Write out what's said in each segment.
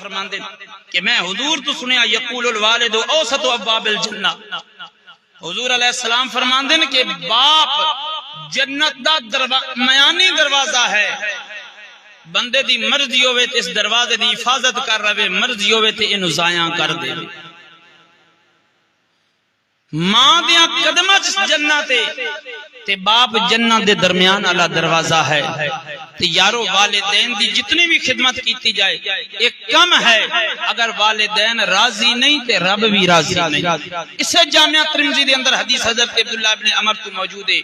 فرماندے کہ میں حضور تو سنیا یقول الوالد اوسط ابواب الجنہ، حضور علیہ السلام فرماندے کہ باپ جنت دا میانی دروازہ ہے، بندے دی مرضی ہوئے تے اس دروازے دی حفاظت کر رہے، مرضی ہوئے تے انہوں ضائع کر دے۔ ماں دیاں قدمہ جس جنت تے باپ جنت دے درمیان والا دروازہ ہے۔ تے یارو والدین دی جتنی بھی خدمت کیتی جائے ایک کم ہے، اگر والدین راضی نہیں تے رب بھی راضی نہیں۔ اسے جامعہ ترمذی دے اندر حدیث حضرت عبداللہ بن عمر تو موجود ہے،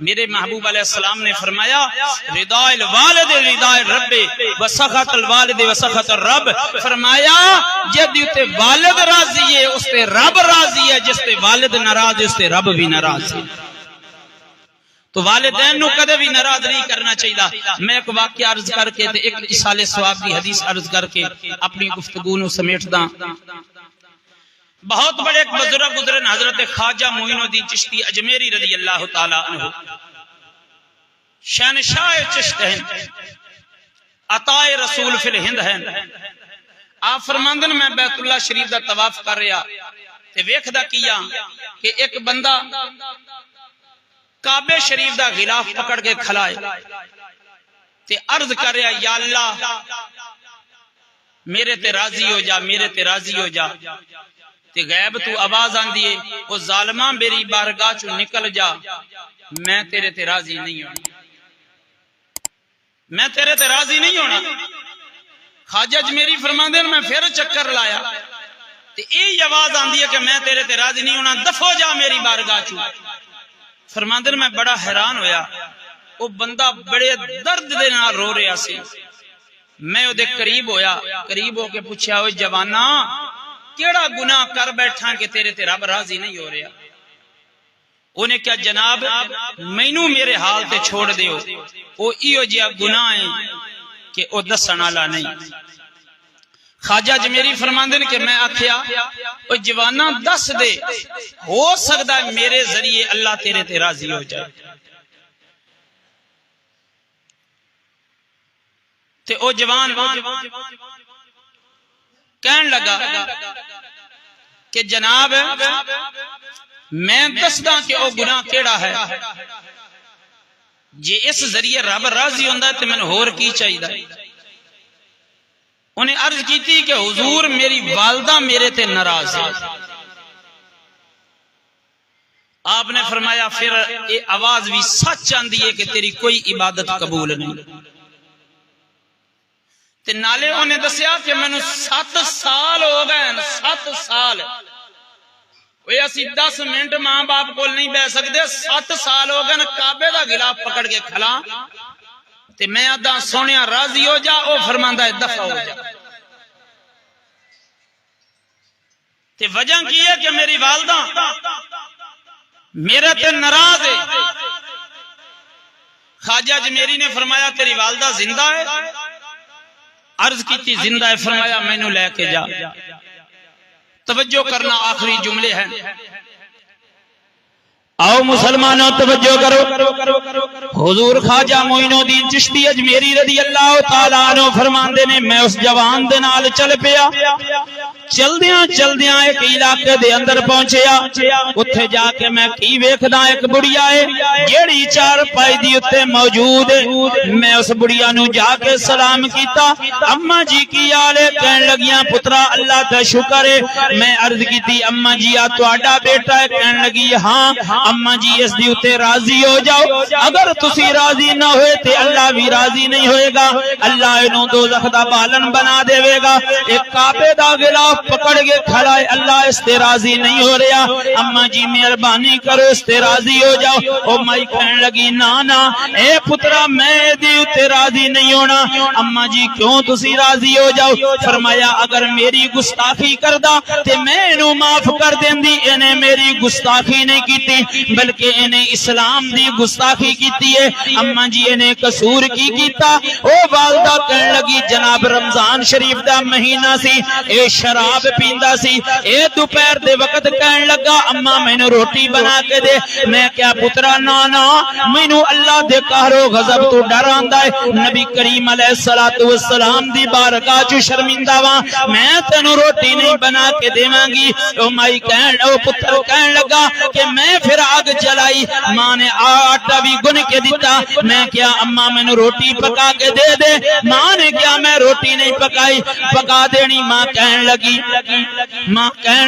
میرے محبوب علیہ السلام نے فرمایا رضا الوالد رضا الرب وسخط الوالد وسخط الرب، فرمایا جب تے والد راضی ہے اس تے رب راضی ہے، جس تے والد ناراض ہے اس تے رب بھی ناراض ہے۔ تو والدین نو کدے بھی ناراض نہیں کرنا چاہیے۔ میں ایک واقعہ عرض کر کے تے ایک اصال ثواب کی حدیث عرض کر کے اپنی گفتگو نو سمیٹدا۔ بہت بڑے ایک بزرگ گزرے حضرت خواجہ معین الدین چشتی اجمیری رضی اللہ تعالی عنہ، شہنشاہ چشت ہیں، عطا رسول فی الہند ہیں۔ آپ فرماندن میں بیت اللہ شریف دا طواف کر رہا تے ویکھدا کیا کہ ایک بندہ کعبے شریف دا غلاف پکڑ کے کھلائے تے عرض کر رہا یا اللہ میرے تے راضی ہو جا، میرے تے راضی ہو جا۔ تے غیب تو آواز آن دیئے وہ ظالمہ میری بارگاہ چو نکل جا، میں تیرے تے راضی نہیں ہونا، میں تیرے تے راضی نہیں ہونا۔ خواجہ اجمیری فرماندے میں پھر چکر لایا تے ای آواز آن دیئے کہ میں تیرے تے راضی نہیں ہونا، دفو جا میری بارگاہ چو۔ فرماندے میں بڑا حیران ہویا، وہ بندہ بڑے درد دے نال رو رہا سی۔ میں دے قریب ہویا، قریب ہو کے پوچھا ہوئے جوانا کیڑا گناہ کر بیٹھا کہ تیرے تے رب راضی نہیں ہو رہا؟ انہیں کیا جناب مینوں میرے حال تے چھوڑ دیو، وہ ایو جیا گناہ ہے کہ وہ دسن والا نہیں۔ خواجہ اجمیری فرماندے کہ میں آکھیا او جوانا دس دے، ہو سکتا ہے میرے ذریعے اللہ تیرے تے راضی ہو جائے۔ تے او جوان کہن لگا کہ جناب میں دسدا کہ او گناہ کیڑا ہے، جے اس ذریعے رب راضی ہوندا تے میں ہور کی چاہیے۔ انہیں عرض کی تھی کہ حضور میری والدہ میرے تے ناراض ہے۔ آپ نے فرمایا پھر یہ آواز بھی سچ آندی ہے کہ تیری کوئی عبادت قبول نہیں۔ تے نالے انہیں دسیا کہ میں نے 7 سال ہو گئے، 7 سال وہ اسی 10 منٹ ماں باپ کو نہیں بہ سکتے، 7 سال ہو گئے کعبے دا غلاف پکڑ کے کھلا تے میں آدھا سونیا راضی ہو جا، او فرماندا ہے دفع ہو جا۔ تے وجہ کی ہے کہ میری والدہ میرے تے ناراض ہے۔ خواجہ اجمیری نے فرمایا تیری والدہ زندہ ہے؟ عرض کی تھی زندہ ہے۔ فرمایا مینوں لے کے جا۔ توجہ کرنا آخری جملے ہیں، آؤ مسلمانوں توجہ کرو۔ حضور خواجہ معین الدین چشتی اجمیری رضی اللہ تعالیٰ عنہ فرماندے نے میں اس جوان دے نال چل پیا، چلدیاں ایک علاقے دے اندر پہنچیا، اتھے جا کے میں کی ویکھدا ایک بڑیا ہے جیڑی 4 پائی دی اتے موجود ہے۔ میں اس بڑیا نو جا کے سلام کیتا، اماں جی کی آلے؟ کہن لگیاں پترا اللہ دا شکر ہے۔ میں عرض کیتی اماں جی آ تہاڈا بیٹا ہے؟ کہن لگی ہاں۔ اماں جی اس دی اتے راضی ہو جاؤ، اگر تسی راضی نہ ہوئے تے اللہ بھی راضی نہیں ہوئے گا، اللہ انہوں دوزخ دا بالن بنا دے گا۔ ایک کعبے دا غلاف پکڑ کے کھڑا ہے، اللہ اس تے راضی نہیں ہو رہا، اماں جی مہربانی کرو اس تے راضی ہو جاؤ۔ او مائی کہن لگی نا اے پترا میں دی اتے راضی نہیں ہونا۔ اماں جی کیوں تسی راضی ہو جاؤ؟ فرمایا اگر میری گستاخی کردا تے میں انہوں معاف کر دیندی، انہیں میری گستاخی نہیں کیتی بلکہ انہیں اسلام دی گستاخی کیتی ہے۔ اماں جی انہیں قصور کی کیتا؟ او والدہ کہن لگی جناب رمضان شریف دا مہینہ سی، اے شراب شراب پیندا سی، اے دوپہر دے وقت کہن لگا اما مینوں روٹی بنا کے دے۔ میں کیا پترا نا نا مینوں اللہ دے قہر و غضب تو ڈر آندا ہے، نبی کریم علیہ الصلوۃ والسلام دی بارگاہ چ شرمندہ واں، میں تینوں روٹی نہیں بنا کے دیواں گی۔ او مائی کہن او پتر کہن لگا کہ میں پھر آگ جلائی، ماں نے آٹا بھی گن کے دیتا۔ میں کیا اما مینوں روٹی پکا کے دے دے، ماں نے کیا میں روٹی نہیں پکائی، پکا دینی۔ ماں کہن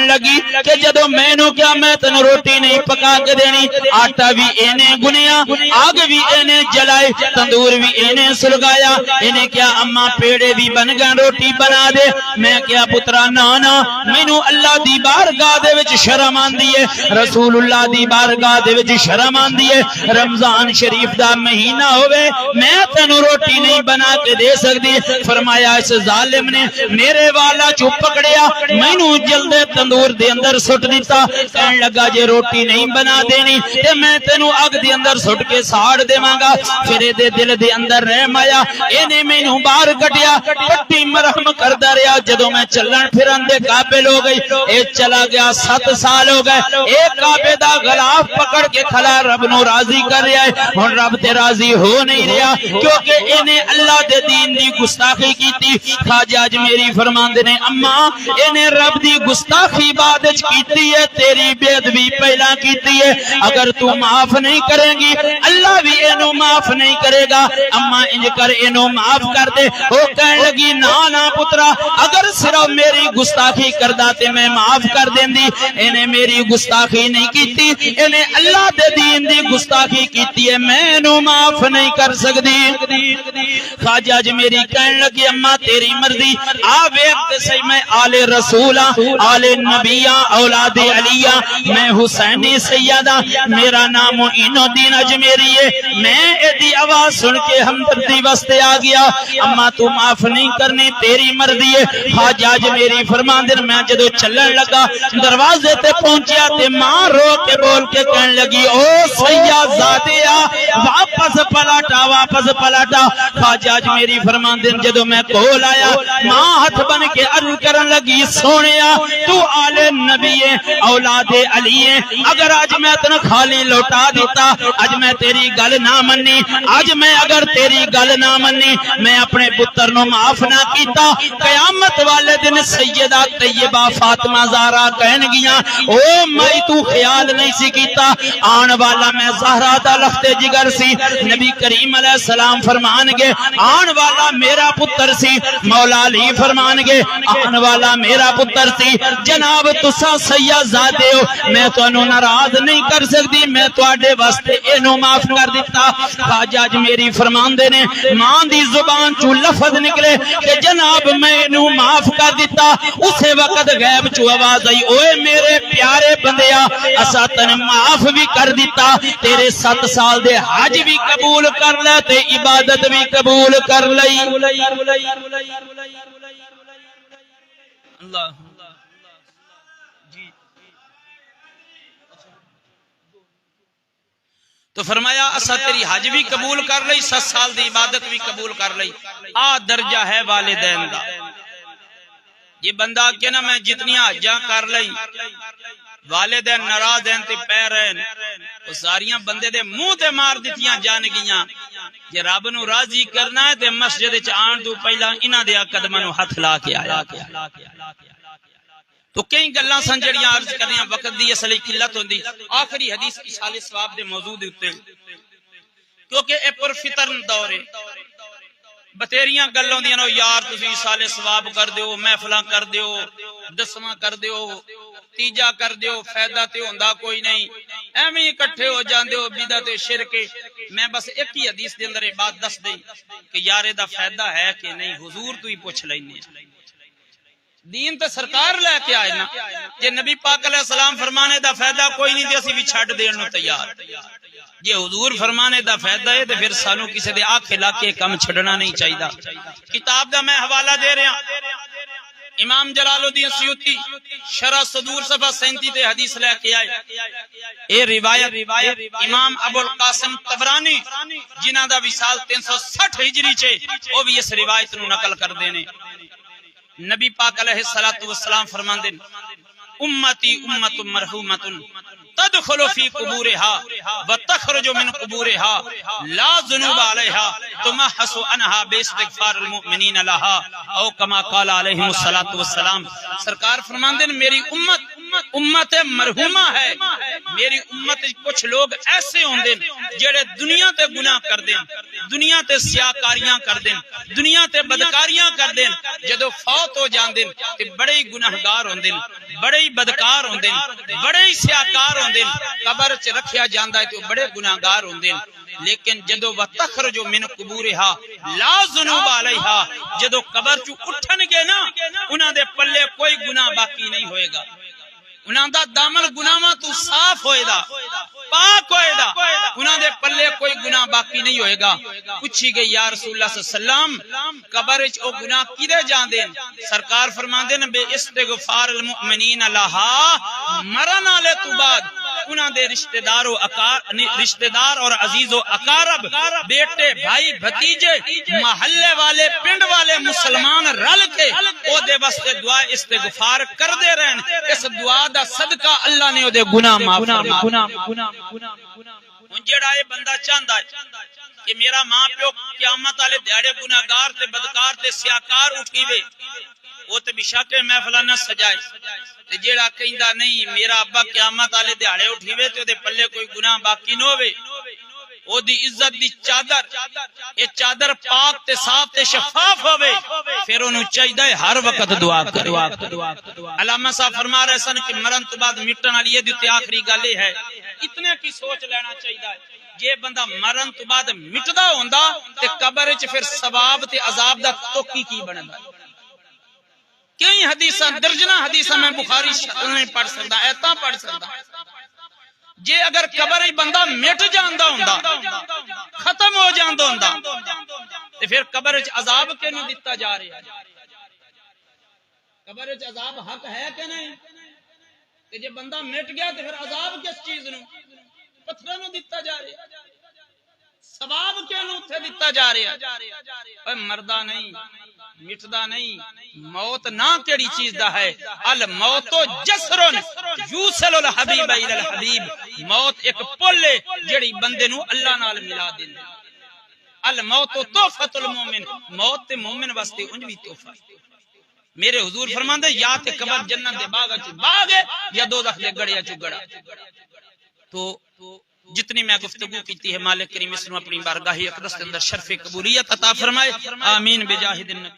لگی کہ جدو مینوں کیا میں تینوں روٹی نہیں پکا کے دینی، آٹا بھی اینے گنیا، آگ بھی اینے جلائی، تندور بھی اینے سلگایا، اینے کیا اما پیڑے بھی بن گئے، روٹی بنا دے۔ میں کیا پترا نانا مینوں اللہ دی بارگاہ دے وچ شرم آندی ہے، رسول اللہ دی بارگاہ دے وچ شرم آندی ہے، رمضان شریف دا مہینہ ہوئے میں تینوں روٹی نہیں بنا کے دے سکتی۔ فرمایا اس ظالم نے میرے والا چو پکڑیا، مینوں جلدے تندور دے اندر سٹ دیتا، کہن لگا جے روٹی نہیں بنا دینی تے میں تینوں اگ دے اندر سٹ کے ساڑ دیواں گا۔ پھر دے دل دے اندر رحم آیا، اینے مینوں باہر کٹیا، پٹی مرہم کردا رہیا۔ جدوں میں چلن پھرن دے قابل ہو گئی، اے چلا گیا 7 سال ہو گئے، اے کعبے دا غلاف پکڑ کے کھلا رب نو راضی کر رہا ہے۔ ہن رب تے راضی ہو نہیں رہا کیونکہ اینے اللہ دے دین دی گستاخی کیتی۔ خواجہ اجمیری فرماندے نے اما اینے رب دی گستاخی بعد وچ کیتی ہے، تیری بے ادبی پہلا کیتی ہے، اگر تو معاف نہیں کرے گی اللہ بھی اینو معاف نہیں کرے گا۔ اما انج کر اینو معاف کر دے۔ وہ کہن لگی نا نا پترا اگر صرف میری گستاخی کردا تے میں معاف کر دیندی، اینے میری گستاخی نہیں کیتی، اینے اللہ دے دین دی گستاخی کیتی ہے، میں اینو معاف نہیں کر سکتی۔ خواجہ اجمیری کہن لگی اما تیری مرضی، آ ویکھ تے صحیح میں آل رسولاں آل نبیاں اولاد علیہ، میں حسینی سیدہ، میرا نام معین الدین اجمیری ہے۔ میں ایدی آواز سن کے ہمدردی واسطے آ گیا، اما تو معاف نہیں کرنی تیری مرضی ہے۔ خواجہ اجمیری فرماندے میں جدو چلن لگا دروازے تے پہنچیا تے ماں رو کے بول کے کہن لگی او سیدزادیا واپس پلٹا۔ خواجہ اجمیری فرماندے جدو میں کول آیا ماں ہاتھ بن کے عرض کرن لگی سونیا تو آل نبی اولاد علی ہے، اگر آج میں تنہ خالی لوٹا دیتا، آج میں تیری گل نہ منی، آج میں اگر تیری گل نہ منی میں اپنے پتر نو معاف نہ کیتا، قیامت والے دن سیدہ طیبہ فاطمہ زہرا کہن گیاں او مائی تو خیال نہیں سی کیتا، آن والا میں زہرا دا لخت جگر سی۔ نبی کریم علیہ السلام فرمان گے آن والا میرا پتر سی، مولا علی فرمان گے آن والا میرا پتر سی۔ جناب تسا سیدزادے ہو، میں تو انہوں ناراض نہیں کر سکتی، میں تو آڈے واسطے انہوں معاف کر دیتا۔ خواجہ اجمیری فرمان دے نے ماں دی زبان چو لفظ نکلے کہ جناب میں انہوں معاف کر دیتا، اسے وقت غیب چو آواز آئی اوے میرے پیارے بندیا اسا تن معاف بھی کر دیتا، تیرے 7 سال دے حج بھی قبول کر لے تے عبادت بھی قبول کر لئی۔ اللہ تو فرمایا اسا تیری حج بھی قبول کر لئی، 7 سال دی عبادت بھی قبول کر لئی۔ آ درجہ ہے والدین دا۔ یہ بندہ کہ نا میں جتنی حجاں کر لئی والدین ناراض ہیں تے پیرین وہ ساریاں بندے دے منہ تے مار دتیاں جان گیاں۔ یہ رب نو راضی کرنا ہے تے مسجد وچ آن تو پہلا انہاں دے قدماں نو ہاتھ لا کے آیا۔ تو کئی گلاں سن جڑیاں عرض کرنیاں وقت دی اصلی قلت ہوندی۔ آخری حدیث ایصال ثواب دے موضوع دے اوتے کیونکہ اے پر فطر دور ہے، بتیریاں گلاں دیاں نو یار تسی ایصال ثواب کر دیو، محفلاں کر دیو، دسواں کر دیو، تیجا کر دیو، فائدہ تے ہوندا کوئی نہیں، ایویں اکٹھے ہو جاندے ہو بدعت شرک۔ میں بس ایک ہی حدیث دے اندر یہ بات دس دئی کہ یارے دا فائدہ ہے کہ نہیں، حضور تو ہی پوچھ لینے۔ دین تے سرکار لے کے آئے نا، جے نبی پاک علیہ السلام فرمانے دا فائدہ کوئی نہیں تے اسی بھی چھڈ دین نو تیار۔ جے حضور فرمانے دا فائدہ ہے تے پھر سانو کسے دے آکھے لا کے کم چھڈنا نہیں چاہیدا۔ کتاب دا میں حوالہ دے رہا امام جلال الدین سیوطی شرح صدور صفحہ 37 تے حدیث لے کے آئے۔ اے روایت امام ابو القاسم طبرانی جنہاں دا وصال 360 ہجری چے او بھی اس روایت نو نقل کر دینے۔ نبی پاک علیہ الصلوۃ والسلام فرماندے امتی امت مرحومۃ تدخل فی قبورها وتخرج من قبورها لا ذنوب علیها تمحص عنها باستغفار المؤمنین لها او کما قال علیہ الصلوۃ والسلام. سرکار فرماندے میری امت مرحومہ ہے. میری امت کچھ لوگ ایسے ہوندے جڑے دنیا تے گناہ کردے، دنیا تے سیاکاریاں کردے، دنیا تے بدکاریاں کردے، جدو فوت ہو جاندے تے بڑے ہی گناہگار ہوندے، بڑے ہی بدکار ہوندے، بڑے ہی سیاکار ہوندے، قبر چ رکھیا جاندا ہے تے بڑے گناہگار ہوندے. لیکن جدو وتخرج من قبورها لا ذنوب علیها، جدو قبر چ اٹھن گے نا انہاں دے پلے کوئی گناہ باقی نہیں ہوئے گا، انہاں دا دامن گناہاں تو صاف ہوئے گا، پاک ہوئے گا، انہاں دے پلے کوئی گناہ باقی نہیں ہوئے گا. پوچھی گئی یا رسول اللہ صلی اللہ علیہ وسلم قبر وچ او گناہ کیدے جاندے؟ سرکار فرماندے نے بے استغفار المؤمنین لہا، مرن والے تو بعد انہاں دے رشتہ دار اور عزیز و اقارب، بیٹے بھائی بھتیجے محلے والے پنڈ والے مسلمان رل کے او دے واسطے دعا استغفار کردے رہن. اس دعا دا صدقہ اللہ نے او دے گناہ معاف فرما. ہن جڑا اے بندہ چاہندا ہے کہ میرا ماں پیو قیامت والے دیہڑے گناہگار تے بدکار تے سیاکار اٹھی وے، وہ تے بشک محفلاں نہ سجائے، تے جیڑا کہندا نہیں میرا ابا قیامت والے دیہڑے اٹھی وے تے او دے پلے کوئی گناہ باقی نہ ہوے، او دی عزت دی چادر اے چادر پاک تے صاف تے شفاف ہوے، پھر اونوں چاہیے ہر وقت دعا کرے. علامہ صاحب فرما رہے سن کہ مرن تو بعد مٹن والی دی تے آخری گل یہ ہے، اتنے کی سوچ لینا چاہیے جے بندہ مرن تو بعد مٹدا ہوندا تے قبر وچ پھر ثواب تے عذاب دا توقی کی بندا. کئی حدیثاں درجناں حدیثاں میں بخاری میں پڑھ سکدا، ایتاں پڑھ سکدا. جے اگر قبر وچ بندہ مٹ جاندا ہوندا، ختم ہو جاندا ہوندا تے پھر قبر وچ عذاب کینوں دتا جا رہا ہے؟ قبر وچ عذاب حق ہے کہ نہیں؟ کہ جے بندہ مٹ گیا تے پھر عذاب کس چیز نو؟ پتھراں نو دتا جا رہا ہے. ثواب کینوں تے دتا جا رہا ہے؟ اوے مردا نہیں، مٹدا نہیں. موت نہ کیڑی چیز دا ہے؟ الموت جسر یوصل الحبیب الی الحبیب. موت ایک پل ہے جڑی بندے نو اللہ نال ملا دیندا. الموت تحفۃ المومن، موت تے مومن واسطے انج بھی تحفہ ہے. میرے حضور فرماندے یا تے قبر جنت دے باغ وچ باغ ہے یا دوزخ دے گڑیا چ گڑا. تو جتنی میں گفتگو کیتی ہے مالک کریم اس نو اپنی بارگاہ اقدس کے اندر شرف قبولیت عطا فرمائے. آمین بجاہ النبی.